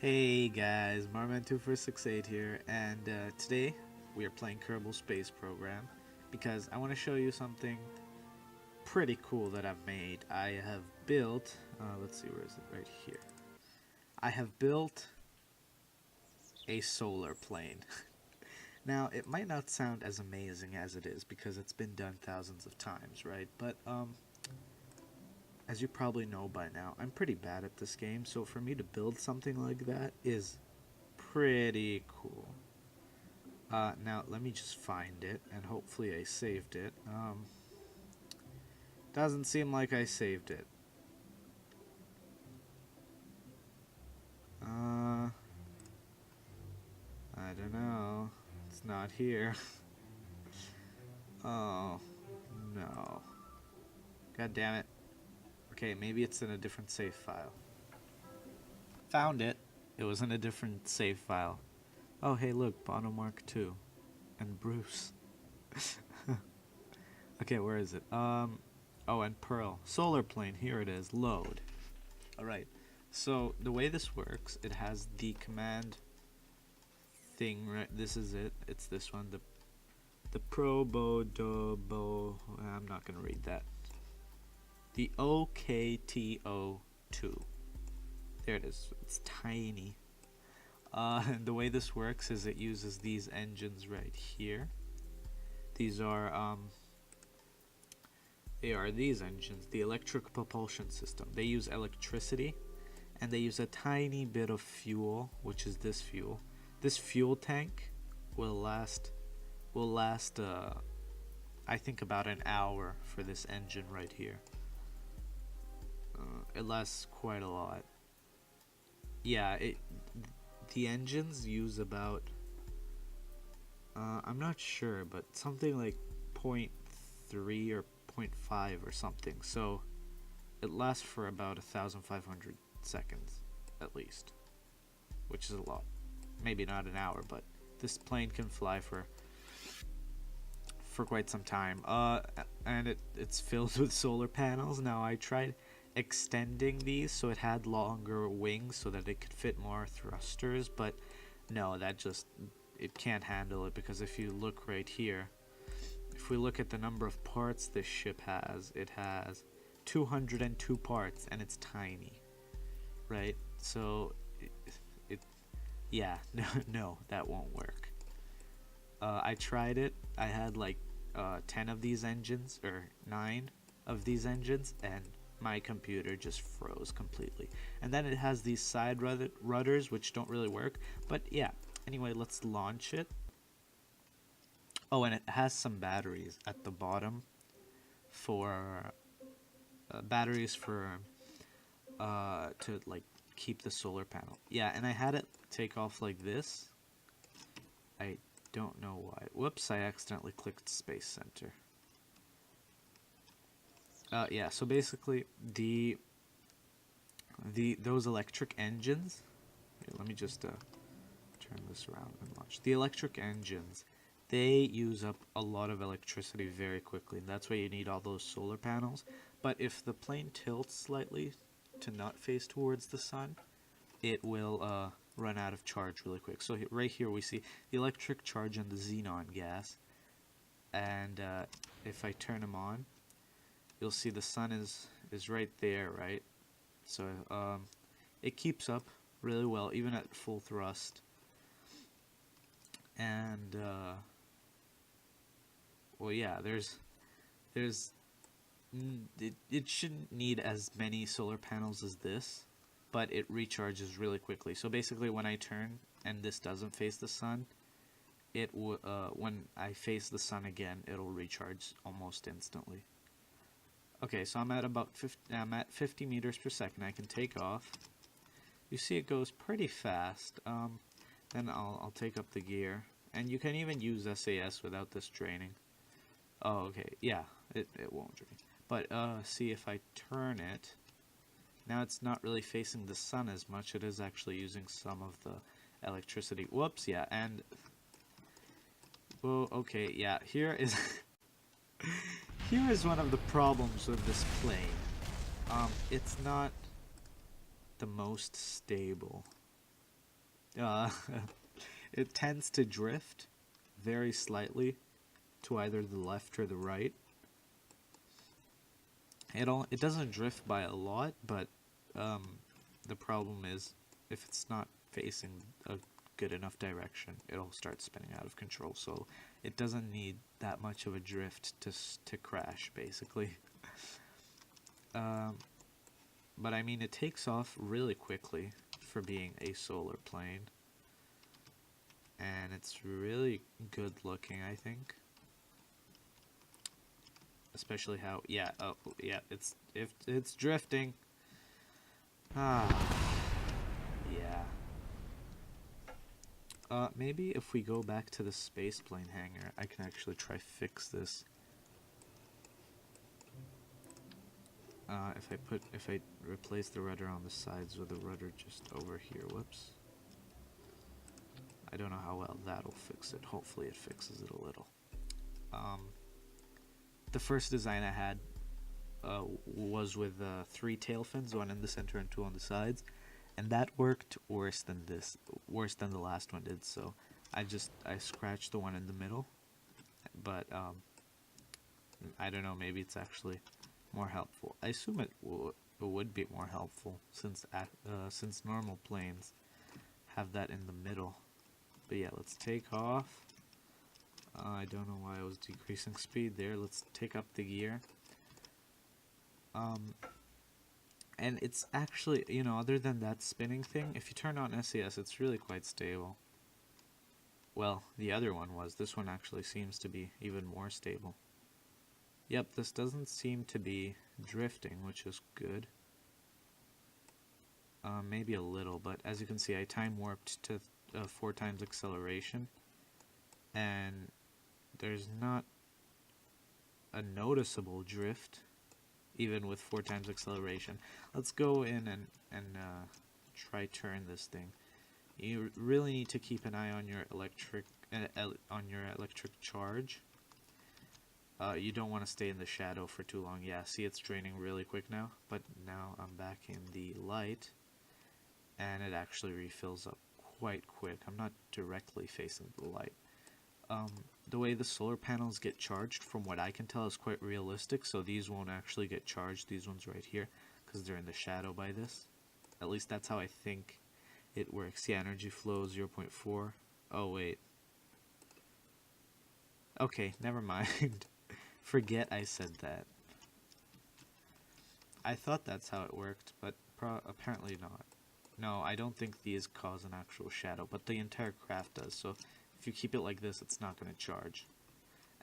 Hey guys, Marman2468 here, and today we are playing Kerbal Space Program because I want to show you something pretty cool that I've made. I have built, let's see, where is it? Right here. I have built a solar plane. Now, it might not sound as amazing as it is because it's been done thousands of times, right? But, as you probably know by now, I'm pretty bad at this game, so for me to build something like that is pretty cool. Now, let me just find it, and hopefully I saved it. Doesn't seem like I saved it. I don't know. It's not here. Oh, no. God damn it. Okay, maybe it's in a different save file. Found it. It was in a different save file. Oh, hey, look, Bono Mark II. And Bruce. Okay, where is it? Oh, and Pearl. Solar plane, here it is. Load. Alright, so the way this works, it has the command thing, right? This is it. It's this one. The Probodobo. I'm not going to read that. The OKTO2. There it is. It's tiny. And the way this works is it uses these engines right here. These are they are these engines, the electric propulsion system. They use electricity, and they use a tiny bit of fuel, which is this fuel. This fuel tank will last I think about an hour for this engine right here. It lasts quite a lot. Yeah, the engines use about I'm not sure, but something like 0.3 or 0.5 or something. So it lasts for about 1,500 seconds at least, which is a lot. Maybe not an hour, but this plane can fly for quite some time. And it's filled with solar panels. Now I tried extending these so it had longer wings so that it could fit more thrusters, but no, it can't handle it, because if you look right here, if we look at the number of parts this ship has, it has 202 parts, and it's tiny, right? So yeah, no, that won't work. I tried it. I had like 10 of these engines, or 9 of these engines, and my computer just froze completely. And then it has these side rudders which don't really work, but yeah. Anyway, let's launch it. Oh, and it has some batteries at the bottom for batteries for to like keep the solar panel. Yeah, and I had it take off like this. I don't know why. Whoops, I accidentally clicked Space Center. Yeah, so basically those electric engines. Here, let me just turn this around and launch. The electric engines, they use up a lot of electricity very quickly, and that's why you need all those solar panels. But if the plane tilts slightly to not face towards the sun, it will run out of charge really quick. So right here we see the electric charge and the xenon gas, and if I turn them on, you'll see the sun is right there, right? So it keeps up really well even at full thrust. And well, yeah, it shouldn't need as many solar panels as this, but it recharges really quickly. So basically, when I turn and this doesn't face the sun, when I face the sun again, it'll recharge almost instantly. Okay, so I'm at 50 meters per second. I can take off. You see, it goes pretty fast. Then I'll take up the gear, and you can even use SAS without this draining. Oh, okay, yeah, it won't drain. But see, if I turn it, now it's not really facing the sun as much. It is actually using some of the electricity. Whoops, yeah, and well, okay, yeah. Here is here is one of the problems with this plane. It's not the most stable. Uh, it tends to drift very slightly to either the left or the right. It doesn't drift by a lot, but the problem is if it's not facing a good enough direction, it'll start spinning out of control. So it doesn't need that much of a drift to crash, basically. Um, but I mean, it takes off really quickly for being a solar plane, and it's really good looking, I think. Especially how, yeah, oh yeah, it's drifting. Ah, yeah. Maybe if we go back to the space plane hangar, I can actually try fix this. If I replace the rudder on the sides with the rudder just over here, whoops. I don't know how well that'll fix it. Hopefully it fixes it a little. The first design I had was with 3 tail fins, 1 in the center and 2 on the sides, and that worked worse than the last one did. So I scratched the one in the middle, but I don't know, maybe it's actually more helpful. I assume it would be more helpful since normal planes have that in the middle. But yeah, let's take off. I don't know why I was decreasing speed there. Let's take up the gear. And it's actually, other than that spinning thing, if you turn on SAS, it's really quite stable. Well, the other one was. This one actually seems to be even more stable. Yep, this doesn't seem to be drifting, which is good. Maybe a little, but as you can see, I time warped to 4 times acceleration, and there's not a noticeable drift, even with 4 times acceleration. Let's go in and try turn this thing. You really need to keep an eye on your electric charge. You don't want to stay in the shadow for too long. Yeah, see, it's draining really quick now, but now I'm back in the light, and it actually refills up quite quick. I'm not directly facing the light. The way the solar panels get charged, from what I can tell, is quite realistic, so these won't actually get charged, these ones right here, because they're in the shadow by this. At least that's how I think it works. Yeah, energy flow 0.4. Oh, wait. Okay, never mind. Forget I said that. I thought that's how it worked, but apparently not. No, I don't think these cause an actual shadow, but the entire craft does, so if you keep it like this, it's not going to charge.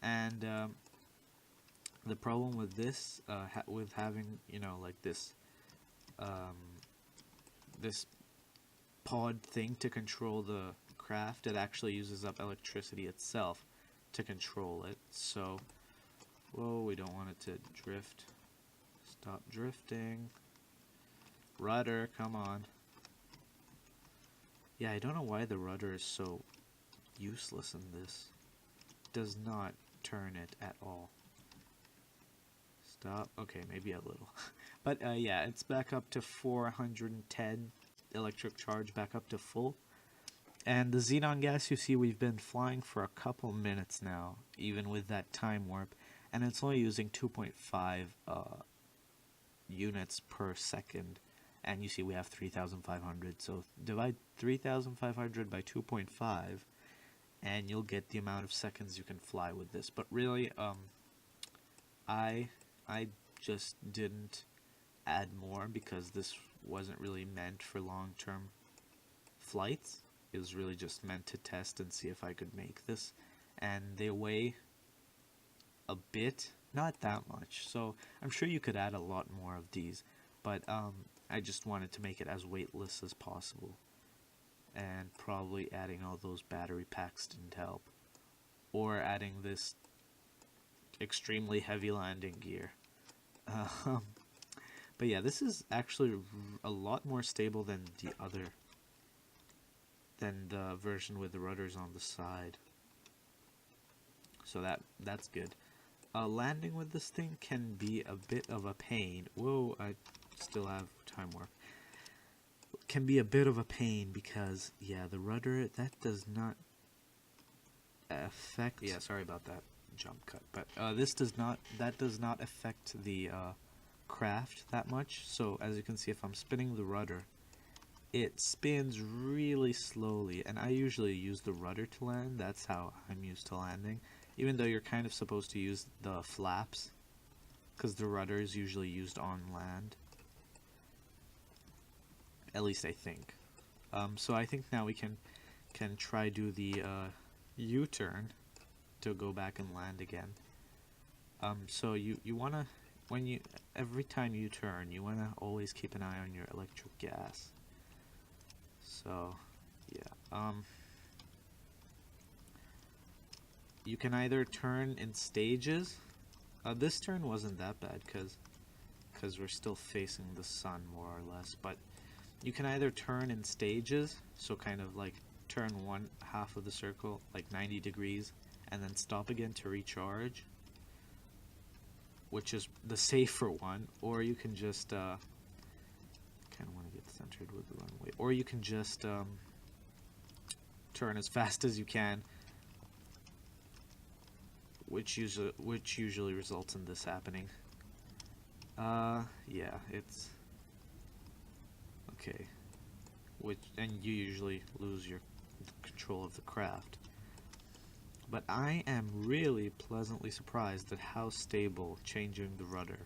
And the problem with this, with having, like this, this pod thing to control the craft, it actually uses up electricity itself to control it. So, whoa, we don't want it to drift. Stop drifting. Rudder, come on. Yeah, I don't know why the rudder is so useless in this. It does not turn it at all. Stop. Okay, maybe a little. But yeah, it's back up to 410 electric charge, back up to full. And the xenon gas, you see, we've been flying for a couple minutes now, even with that time warp, and it's only using 2.5 units per second. And you see we have 3,500, so divide 3,500 by 2.5, and you'll get the amount of seconds you can fly with this. But really, I just didn't add more because this wasn't really meant for long-term flights. It was really just meant to test and see if I could make this. And they weigh a bit, not that much, so I'm sure you could add a lot more of these, but I just wanted to make it as weightless as possible, and probably adding all those battery packs didn't help, or adding this extremely heavy landing gear. But yeah, this is actually a lot more stable than the version with the rudders on the side, so that's good. Landing with this thing can be a bit of a pain. Whoa, I still have time warp. can be a bit of a pain because, yeah, the rudder, that does not affect... Yeah, sorry about that jump cut. But that does not affect the craft that much. So, as you can see, if I'm spinning the rudder, it spins really slowly. And I usually use the rudder to land. That's how I'm used to landing. Even though you're kind of supposed to use the flaps, because the rudder is usually used on land. At least I think. So I think now we can try do the U-turn to go back and land again. So you wanna, every time you turn, you wanna always keep an eye on your electric gas. So yeah. You can either turn in stages. This turn wasn't that bad because we're still facing the sun more or less, but you can either turn in stages, so kind of like turn one half of the circle like 90 degrees and then stop again to recharge, which is the safer one, or you can just kind of want to get centered with the runway, or you can just turn as fast as you can, which usually results in this happening. Yeah, it's okay. And you usually lose your control of the craft. But I am really pleasantly surprised at how stable changing the rudder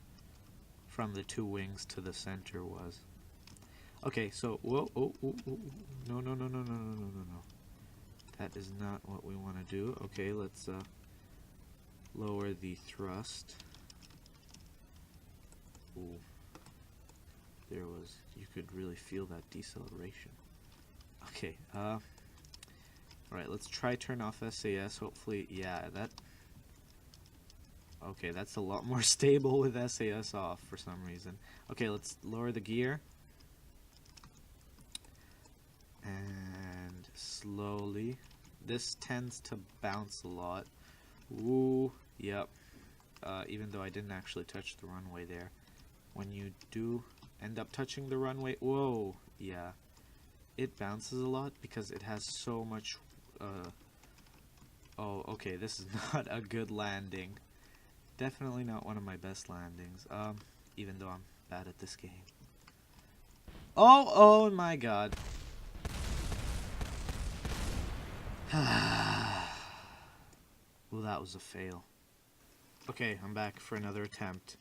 from the two wings to the center was. Okay, so whoa, oh, no, that is not what we want to do. Okay, let's lower the thrust. Ooh. You could really feel that deceleration. Okay, alright, let's try turn off SAS. Hopefully, yeah, okay, that's a lot more stable with SAS off for some reason. Okay, let's lower the gear. And slowly. This tends to bounce a lot. Ooh, yep. Even though I didn't actually touch the runway there. When you do end up touching the runway, whoa, yeah, it bounces a lot because it has so much, oh, okay, this is not a good landing. Definitely not one of my best landings, even though I'm bad at this game. Oh my god. Well, that was a fail. Okay, I'm back for another attempt.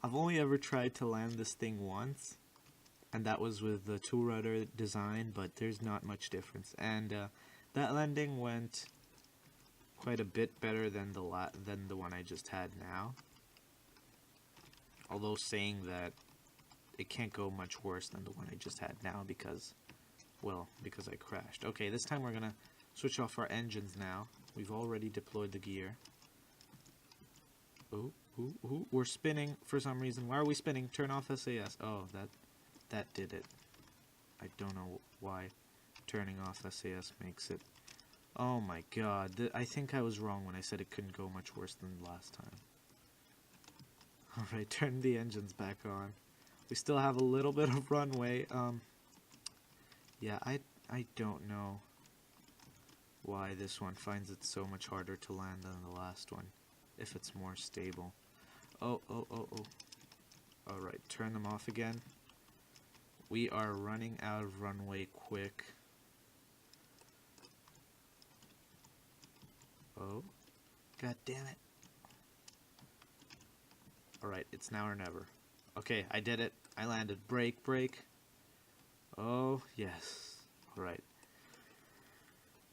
I've only ever tried to land this thing once, and that was with the two-rudder design, but there's not much difference. And that landing went quite a bit better than the one I just had now. Although saying that, it can't go much worse than the one I just had now because I crashed. Okay, this time we're gonna switch off our engines now. We've already deployed the gear. Ooh, we're spinning for some reason. Why are we spinning? Turn off SAS. Oh, that did it. I don't know why turning off SAS makes it. Oh my god. I think I was wrong when I said it couldn't go much worse than last time. Alright, turn the engines back on. We still have a little bit of runway. Yeah, I don't know why this one finds it so much harder to land than the last one, if it's more stable. Oh. Alright, turn them off again. We are running out of runway quick. Oh, god damn it. Alright, it's now or never. Okay, I did it. I landed. Brake. Oh, yes. Alright.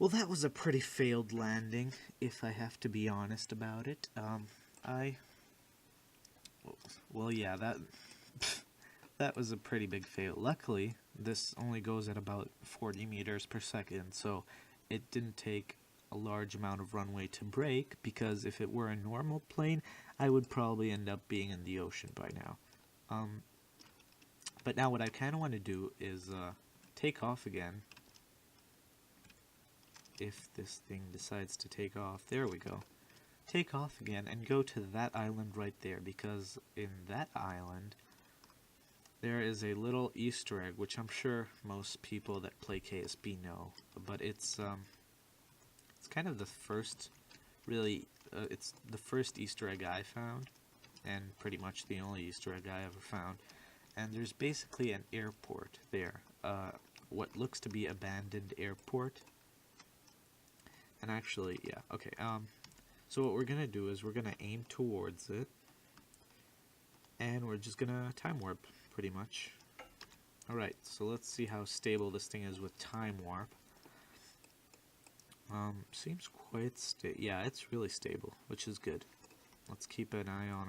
Well, that was a pretty failed landing, if I have to be honest about it. Well, yeah, that was a pretty big fail. Luckily, this only goes at about 40 meters per second, so it didn't take a large amount of runway to brake, because if it were a normal plane, I would probably end up being in the ocean by now. But now what I kind of want to do is take off again. If this thing decides to take off, there we go. Take off again and go to that island right there, because in that island there is a little Easter egg, which I'm sure most people that play KSP know, but it's kind of the first, really, it's the first Easter egg I found, and pretty much the only Easter egg I ever found. And there's basically an airport there, what looks to be abandoned airport. And actually, yeah, okay. So what we're gonna do is we're gonna aim towards it, and we're just gonna time warp, pretty much. Alright, so let's see how stable this thing is with time warp. Seems quite yeah, it's really stable, which is good. Let's keep an eye on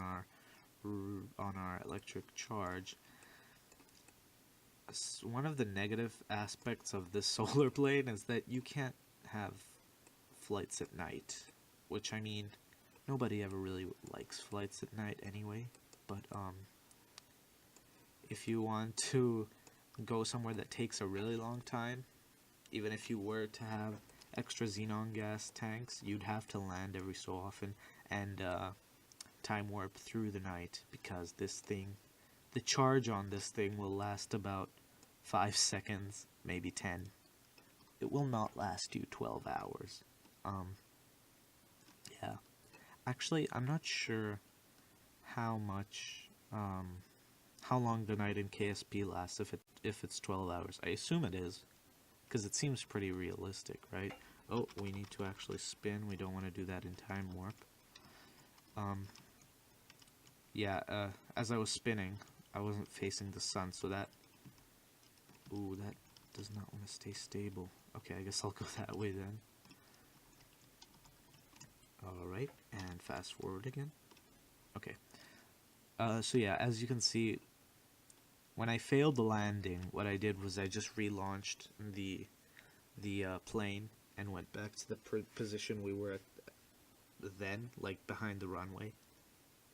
our electric charge. One of the negative aspects of this solar plane is that you can't have flights at night, which, I mean, nobody ever really likes flights at night anyway, but if you want to go somewhere that takes a really long time, even if you were to have extra xenon gas tanks, you'd have to land every so often and time warp through the night, because this thing, the charge on this thing will last about 5 seconds, maybe 10. It will not last you 12 hours. Yeah. Actually, I'm not sure how much, how long the night in KSP lasts if it's 12 hours. I assume it is, because it seems pretty realistic, right? Oh, we need to actually spin. We don't want to do that in time warp. Yeah, as I was spinning, I wasn't facing the sun, so that... Ooh, that does not want to stay stable. Okay, I guess I'll go that way then. Alright, and fast forward again. Okay. So yeah, as you can see, when I failed the landing, what I did was I just relaunched the plane and went back to the position we were at then, like behind the runway,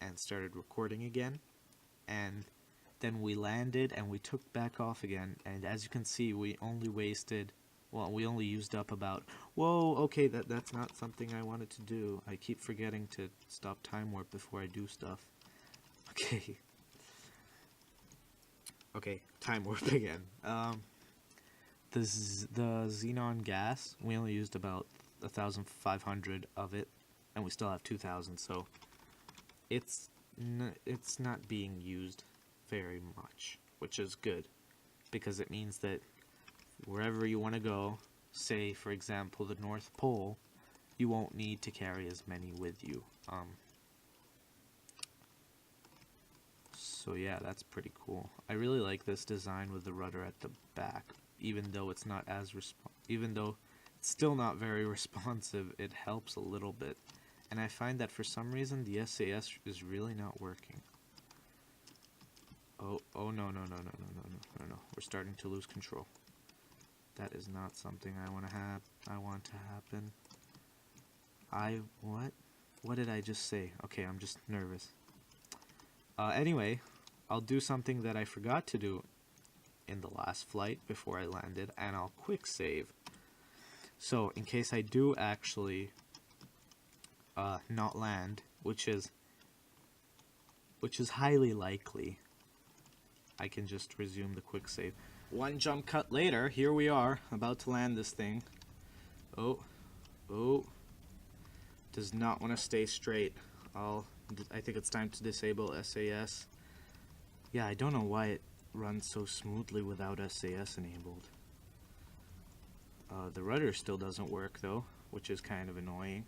and started recording again. And then we landed and we took back off again, and as you can see, we only used up about... Whoa, okay, that's not something I wanted to do. I keep forgetting to stop time warp before I do stuff. Okay. Okay, time warp again. The xenon gas, we only used about 1,500 of it, and we still have 2,000, so it's not being used very much, which is good, because it means that wherever you want to go, say for example the North Pole, you won't need to carry as many with you. So yeah, that's pretty cool. I really like this design with the rudder at the back, even though it's not as even though it's still not very responsive. It helps a little bit, and I find that for some reason the SAS is really not working. Oh no, we're starting to lose control. That is not something I want to happen. What did I just say? Okay, I'm just nervous. Anyway, I'll do something that I forgot to do in the last flight before I landed, and I'll quick save. So, in case I do actually not land, which is highly likely, I can just resume the quick save. One jump cut later, here we are, about to land this thing. Oh, does not want to stay straight. I think it's time to disable SAS. Yeah, I don't know why it runs so smoothly without SAS enabled. The rudder still doesn't work though, which is kind of annoying.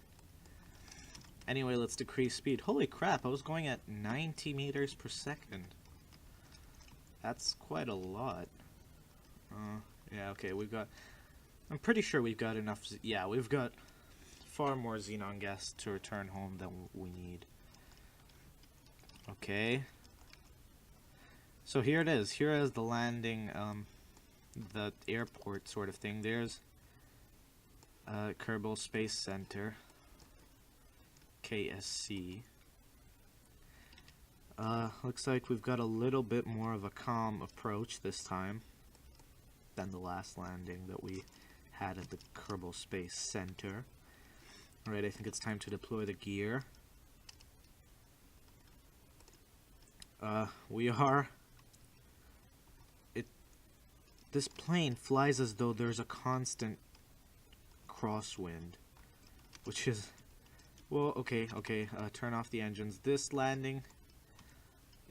Anyway, let's decrease speed. Holy crap, I was going at 90 meters per second. That's quite a lot. Yeah, okay, I'm pretty sure we've got enough, yeah, we've got far more xenon gas to return home than we need. Okay. So here it is. Here is the landing, the airport sort of thing. There's Kerbal Space Center, KSC. Looks like we've got a little bit more of a calm approach this time than the last landing that we had at the Kerbal Space Center. Alright, I think it's time to deploy the gear. We are This plane flies as though there's a constant crosswind, which is, well, okay, turn off the engines. This landing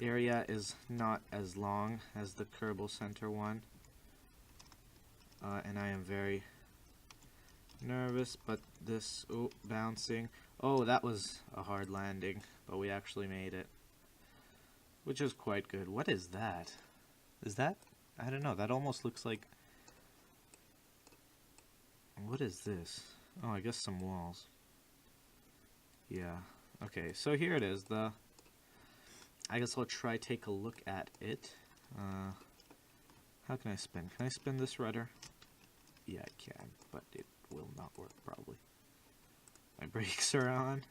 area is not as long as the Kerbal Center one, and I am very nervous, but this, oh, bouncing. Oh, that was a hard landing, but we actually made it, which is quite good. What is that? Is that? I don't know. That almost looks like... What is this? Oh, I guess some walls. Yeah. Okay, so here it is. I guess I'll try take a look at it. How can I spin? Can I spin this rudder? Yeah, I can, but it will not work probably. My brakes are on.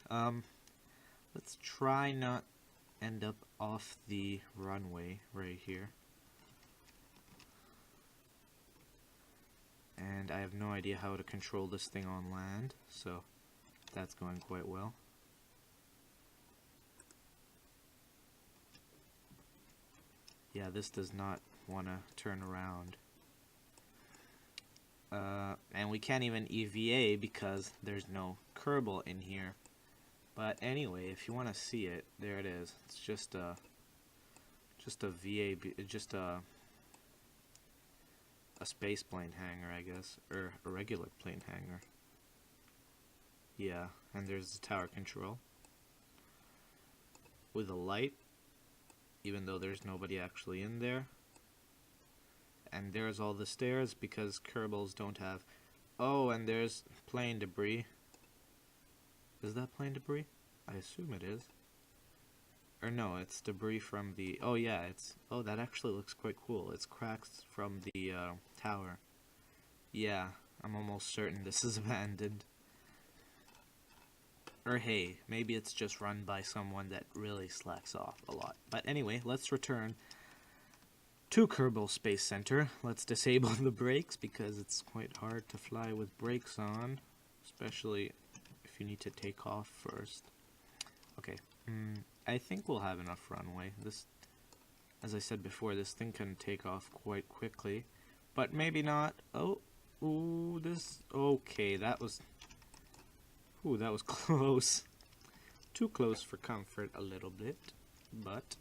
Let's try not end up off the runway right here. And I have no idea how to control this thing on land, so that's going quite well. Yeah, this does not want to turn around. And we can't even EVA because there's no Kerbal in here. But anyway, if you want to see it, there it is. It's just a space plane hangar, I guess, or a regular plane hangar. Yeah, and there's the tower control with a light, even though there's nobody actually in there. And there's all the stairs because Kerbals don't have... Oh, and there's plane debris. Is that plane debris? I assume it is. Or no, it's debris from the... Oh yeah, it's... Oh, that actually looks quite cool. It's cracks from the tower. Yeah, I'm almost certain this is abandoned. Or hey, maybe it's just run by someone that really slacks off a lot. But anyway, let's return to Kerbal Space Center. Let's disable the brakes because it's quite hard to fly with brakes on, especially if you need to take off first. Okay, I think we'll have enough runway. This, as I said before, this thing can take off quite quickly, but maybe not. Oh, ooh, this, okay, that was, ooh, that was close. Too close for comfort a little bit, but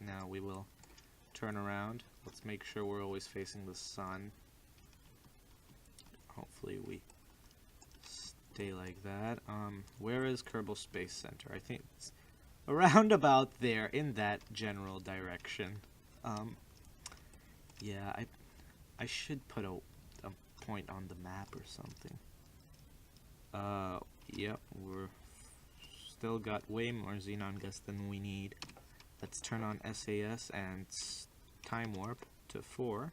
now we will turn around. Let's make sure we're always facing the sun. Hopefully we stay like that. Where is Kerbal Space Center? I think it's around about there, in that general direction. Yeah, I should put a point on the map or something. Yep, we're still got way more xenon gas than we need. Let's turn on SAS and time warp to 4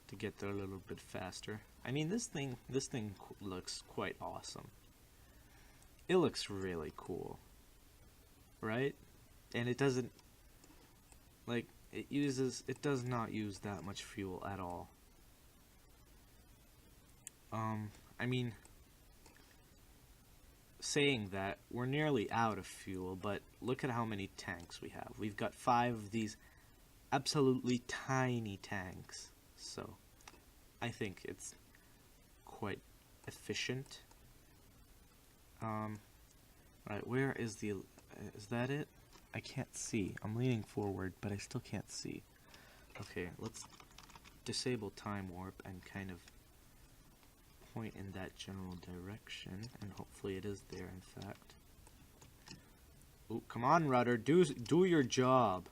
to get there a little bit faster. I mean, this thing looks quite awesome. It looks really cool, right? And it doesn't, like, it does not use that much fuel at all. I mean, saying that, we're nearly out of fuel, but look at how many tanks we have. We've got 5 of these absolutely tiny tanks, so I think it's quite efficient. Right, where is the, is that it? I can't see. I'm leaning forward, but I still can't see. Okay, let's disable time warp and kind of point in that general direction, and hopefully it is there, in fact. Oh, come on, rudder, do your job.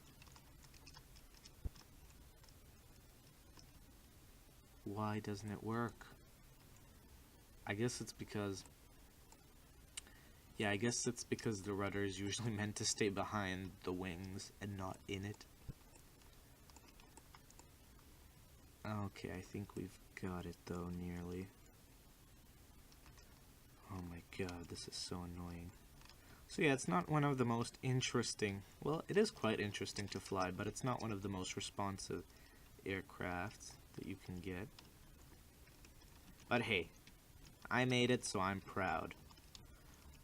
Why doesn't it work? I guess it's because... Yeah, I guess it's because the rudder is usually meant to stay behind the wings and not in it. Okay, I think we've got it though, nearly. Oh my god, this is so annoying. So yeah, it's not one of the most interesting... Well, it is quite interesting to fly, but it's not one of the most responsive aircrafts that you can get. But hey, I made it, so I'm proud.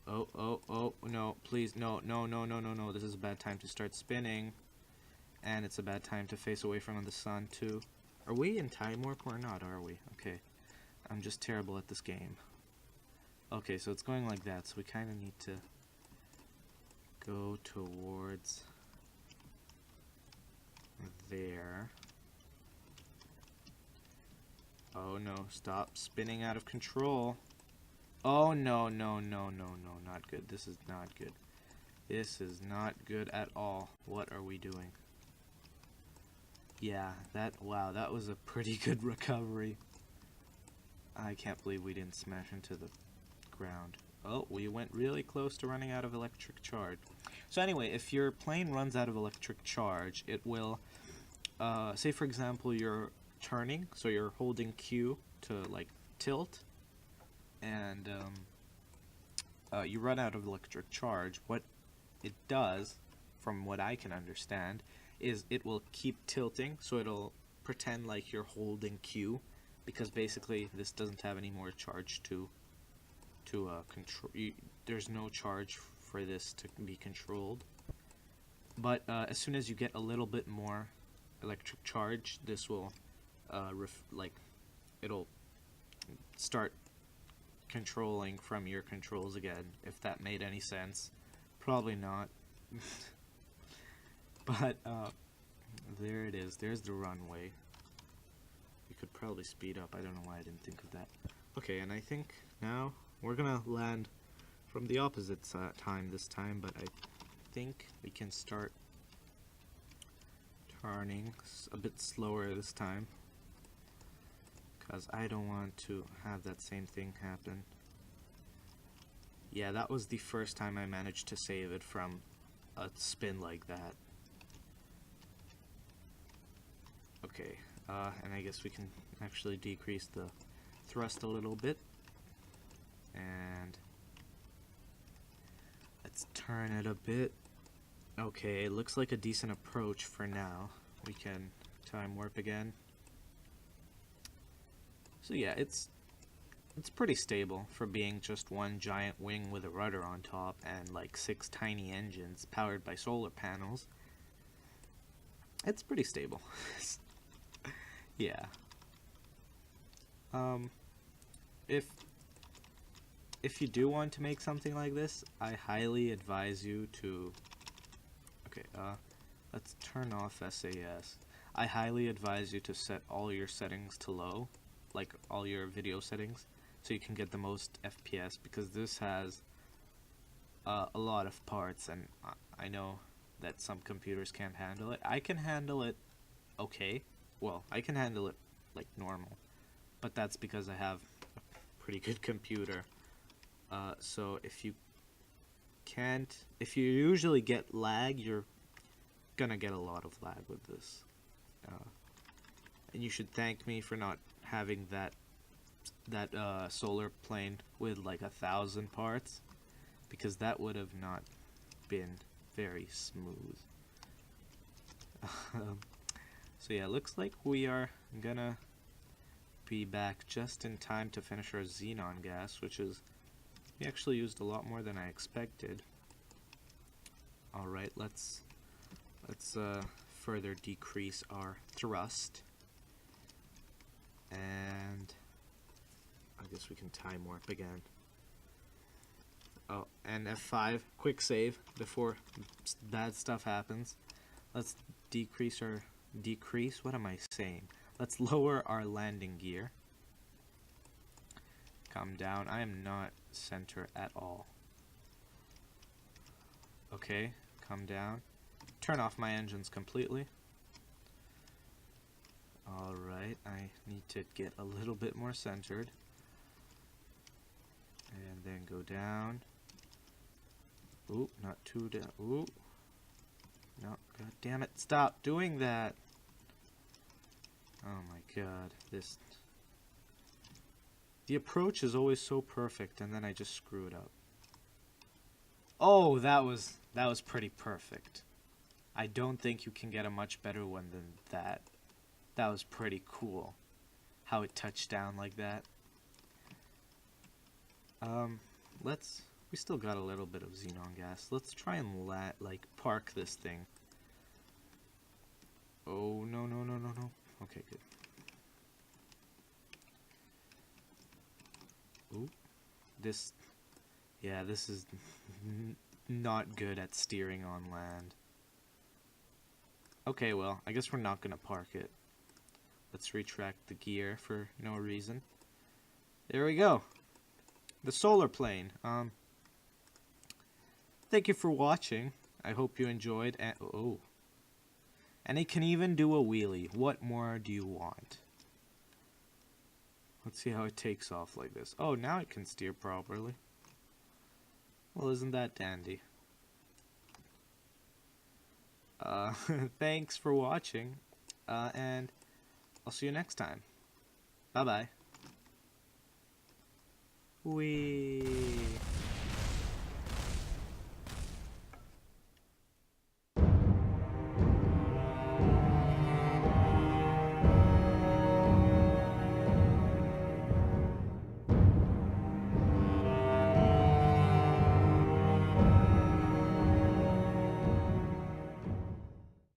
Oh, no, please, no, this is a bad time to start spinning. And it's a bad time to face away from the sun, too. Are we in time warp or not, are we? Okay. I'm just terrible at this game. Okay, so it's going like that, so we kind of need to go towards there. Oh no, stop spinning out of control. Oh no, no, no, no, no, not good. This is not good. This is not good at all. What are we doing? Yeah, wow, that was a pretty good recovery. I can't believe we didn't smash into the ground. Oh, we went really close to running out of electric charge. So anyway, if your plane runs out of electric charge, it will, say for example, you're turning, so you're holding Q to like tilt, and you run out of electric charge. What it does, from what I can understand, is it will keep tilting, so it'll pretend like you're holding Q, because basically this doesn't have any more charge to control. There's no charge for this to be controlled. But as soon as you get a little bit more electric charge, this will it'll start controlling from your controls again, if that made any sense. Probably not. But there it is. There's the runway. We could probably speed up. I don't know why I didn't think of that. Okay, and I think now we're gonna land from the opposite time this time, but I think we can start turning a bit slower this time, because I don't want to have that same thing happen. Yeah, that was the first time I managed to save it from a spin like that. Okay, and I guess we can actually decrease the thrust a little bit. And let's turn it a bit. Okay, it looks like a decent approach for now. We can time warp again. So yeah, it's pretty stable for being just one giant wing with a rudder on top and like 6 tiny engines powered by solar panels. It's pretty stable. Yeah. If you do want to make something like this, I highly advise you to... Okay, let's turn off SAS. I highly advise you to set all your settings to low, like all your video settings, so you can get the most FPS, because this has a lot of parts, and I know that some computers can't handle it. I can handle it okay. Well, I can handle it like normal, but that's because I have a pretty good computer. So if you usually get lag, you're gonna get a lot of lag with this. And you should thank me for not having that solar plane with like 1,000 parts, because that would have not been very smooth. So yeah, looks like we are gonna be back just in time to finish our xenon gas, which is, we actually used a lot more than I expected. Alright, let's further decrease our thrust, and I guess we can time warp again. Oh, and F5, quick save before bad stuff happens. Let's what am I saying? Let's lower our landing gear. Come down. I am not center at all. Okay, come down. Turn off my engines completely. Alright, I need to get a little bit more centered. And then go down. Ooh, not too down. Ooh. No, god damn it, stop doing that. Oh my god, the approach is always so perfect, and then I just screw it up. Oh, that was pretty perfect. I don't think you can get a much better one than that. That was pretty cool, how it touched down like that. We still got a little bit of xenon gas. Let's try and park this thing. Oh, no. Okay, good. this, yeah, this is not good at steering on land. Okay, well, I guess we're not gonna park it. Let's retract the gear for no reason. There we go. The solar plane. Thank you for watching. I hope you enjoyed. And it can even do a wheelie. What more do you want? Let's see how it takes off like this. Oh, now it can steer properly. Well, isn't that dandy? Thanks for watching. And I'll see you next time. Bye-bye. Whee!